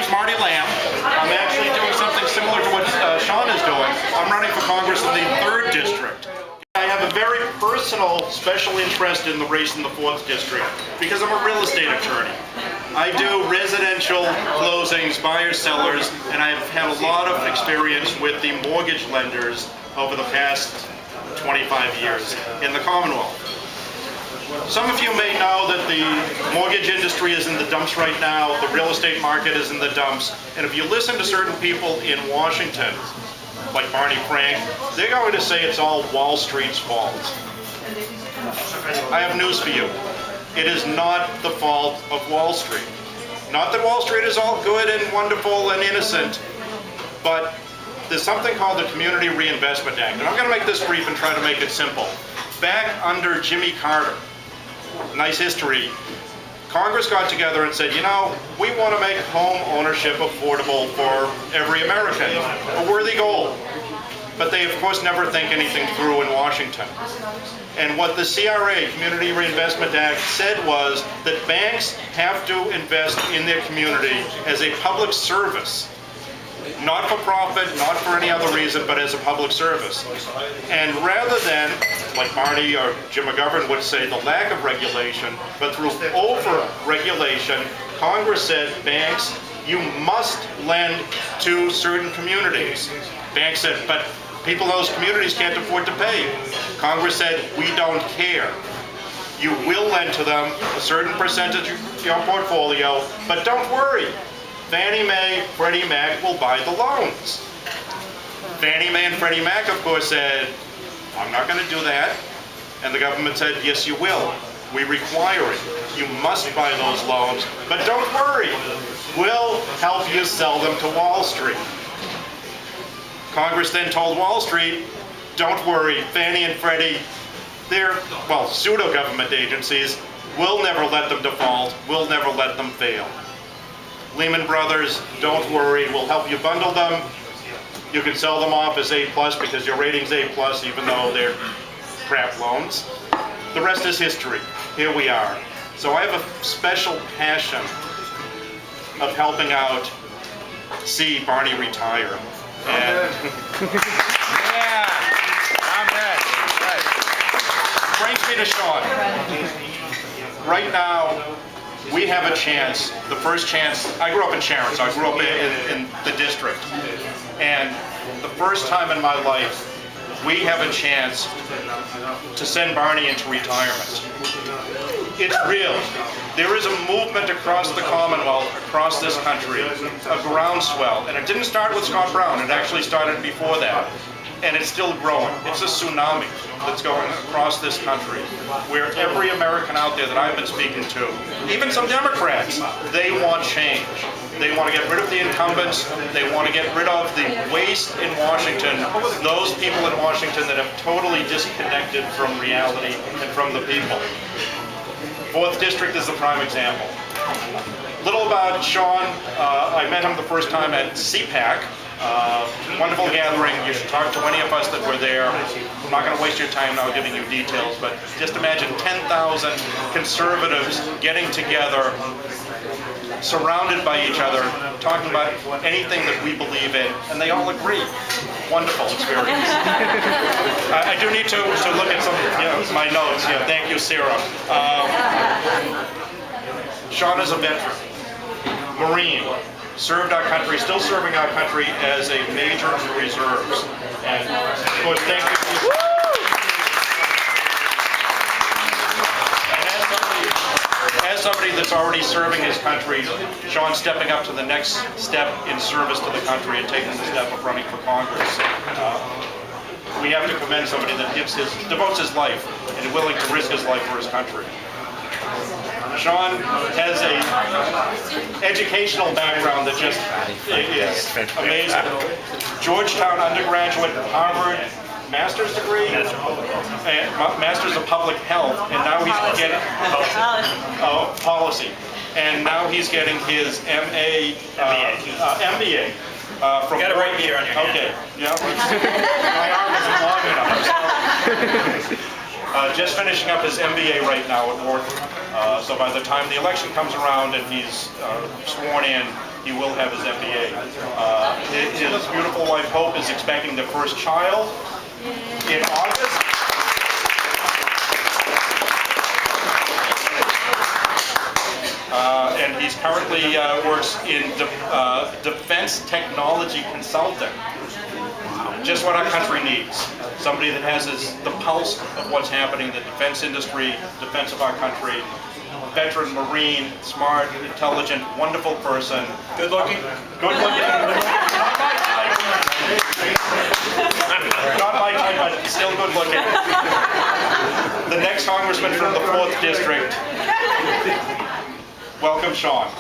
name's Marty Lamb. I'm actually doing something similar to what Sean is doing. I'm running for Congress in the 3rd District. I have a very personal special interest in the race in the 4th District because I'm a real estate attorney. I do residential closings, buyers, sellers, and I've had a lot of experience with the mortgage lenders over the past 25 years in the Commonwealth. Some of you may know that the mortgage industry is in the dumps right now, the real estate market is in the dumps, and if you listen to certain people in Washington, like Barney Frank, they're going to say it's all Wall Street's fault. I have news for you. It is not the fault of Wall Street. Not that Wall Street is all good and wonderful and innocent, but there's something called the Community Reinvestment Act, and I'm going to make this brief and try to make it simple. Back under Jimmy Carter, nice history, Congress got together and said, you know, we want to make home ownership affordable for every American, a worthy goal. But they, of course, never think anything through in Washington. And what the CRA, Community Reinvestment Act, said was that banks have to invest in their community as a public service. Not for profit, not for any other reason, but as a public service. And rather than, like Marty or Jim McGovern would say, the lack of regulation, but through over-regulation, Congress said, banks, you must lend to certain communities. Banks said, but people in those communities can't afford to pay. Congress said, we don't care. You will lend to them a certain percentage of your portfolio, but don't worry. Fannie Mae, Freddie Mac will buy the loans. Fannie Mae and Freddie Mac, of course, said, I'm not going to do that. And the government said, yes, you will. We require it. You must buy those loans, but don't worry. We'll help you sell them to Wall Street. Congress then told Wall Street, don't worry, Fannie and Freddie, they're, well, pseudo-government agencies. We'll never let them default. We'll never let them fail. Lehman Brothers, don't worry, we'll help you bundle them. You can sell them off as A+ because your rating's A+, even though they're crap loans. The rest is history. Here we are. So I have a special passion of helping out see Barney retire. And yeah, I'm right. Brings me to Sean. Right now, we have a chance, the first chance. I grew up in Sharon, so I grew up in the district. And the first time in my life, we have a chance to send Barney into retirement. It's real. There is a movement across the Commonwealth, across this country, a groundswell. And it didn't start with Scott Brown, it actually started before that. And it's still growing. It's a tsunami that's going across this country, where every American out there that I've been speaking to, even some Democrats, they want change. They want to get rid of the incumbents. They want to get rid of the waste in Washington, those people in Washington that have totally disconnected from reality and from the people. 4th District is the prime example. Little about Sean. I met him the first time at CPAC. Wonderful gathering. You should talk to any of us that were there. I'm not going to waste your time now giving you details, but just imagine 10,000 conservatives getting together, surrounded by each other, talking about anything that we believe in, and they all agree. Wonderful experience. I do need to look at some, my notes. Yeah, thank you, Sarah. Sean is a veteran, Marine. Served our country, still serving our country as a major in the reserves. And of course, thank you. And as somebody that's already serving his country, Sean's stepping up to the next step in service to the country and taking the step of running for Congress. We have to commend somebody that devotes his life and is willing to risk his life for his country. Sean has a educational background that just is amazing. Georgetown undergraduate, Harvard master's degree, and master's of public health, and now he's getting policy, and now he's getting his MBA. From got it right here on your hand. Okay, yeah. My arm isn't long enough. Just finishing up his MBA right now at Wharton. So by the time the election comes around and he's sworn in, he will have his MBA. His beautiful wife Hope is expecting the first child in August. And he's currently works in defense technology consulting. Just what our country needs. Somebody that has the pulse of what's happening in the defense industry, defense of our country. Veteran Marine, smart, intelligent, wonderful person. Good looking. Good looking. Not my type, but still good looking. The next congressman from the 4th District. Welcome, Sean.